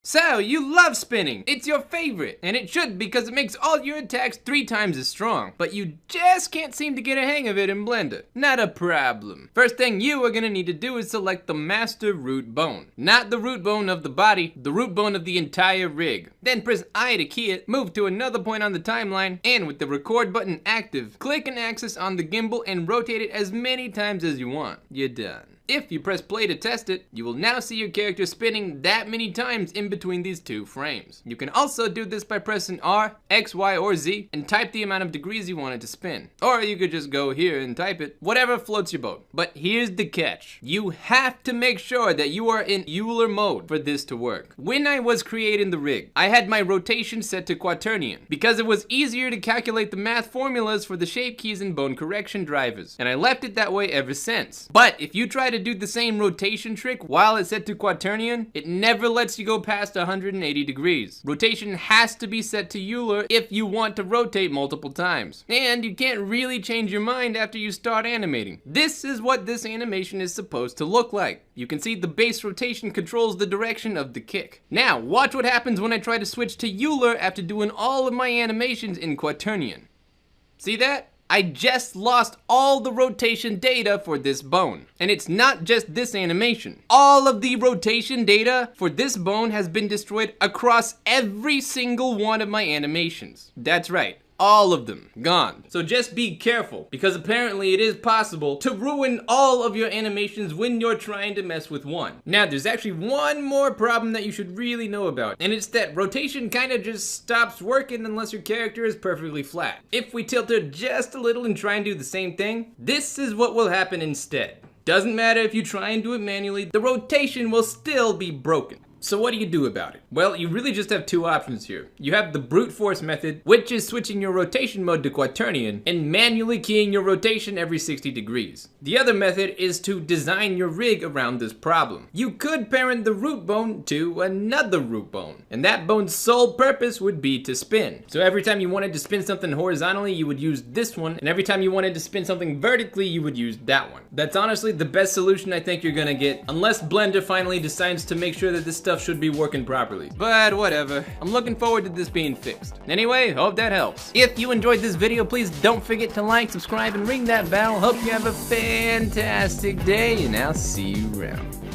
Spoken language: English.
So, you love spinning. It's your favorite, and it should because it makes all your attacks 3 times as strong. But you just can't seem to get a hang of it in Blender. Not a problem. First thing you are gonna need to do is select the master root bone. Not the root bone of the body, the root bone of the entire rig. Then press I to key it, move to another point on the timeline, and with the record button active, click an axis on the gimbal and rotate it as many times as you want. You're done. If you press play to test it, you will now see your character spinning that many times in between these 2 frames. You can also do this by pressing R, X, Y, or Z and type the amount of degrees you want it to spin. Or you could just go here and type it, whatever floats your boat. But here's the catch. You have to make sure that you are in Euler mode for this to work. When I was creating the rig, I had my rotation set to quaternion because it was easier to calculate the math formulas for the shape keys and bone correction drivers. And I left it that way ever since. But if you try to do the same rotation trick while it's set to quaternion, it never lets you go past 180 degrees. Rotation has to be set to Euler if you want to rotate multiple times. And you can't really change your mind after you start animating. This is what this animation is supposed to look like. You can see the base rotation controls the direction of the kick. Now, watch what happens when I try to switch to Euler after doing all of my animations in quaternion. See that? I just lost all the rotation data for this bone. And it's not just this animation. All of the rotation data for this bone has been destroyed across every single one of my animations. That's right. All of them gone. So just be careful, because apparently it is possible to ruin all of your animations when you're trying to mess with one. Now, there's actually one more problem that you should really know about, and it's that rotation kind of just stops working unless your character is perfectly flat. If we tilt her just a little and try and do the same thing, this is what will happen instead. Doesn't matter if you try and do it manually, the rotation will still be broken. So what do you do about it? Well, you really just have 2 options here. You have the brute force method, which is switching your rotation mode to quaternion and manually keying your rotation every 60 degrees. The other method is to design your rig around this problem. You could parent the root bone to another root bone, and that bone's sole purpose would be to spin. So every time you wanted to spin something horizontally, you would use this one, and every time you wanted to spin something vertically, you would use that one. That's honestly the best solution I think you're gonna get, unless Blender finally decides to make sure that this stuff should be working properly. But whatever, I'm looking forward to this being fixed. Anyway, hope that helps. If you enjoyed this video, please don't forget to like, subscribe, and ring that bell. Hope you have a fantastic day, and I'll see you around.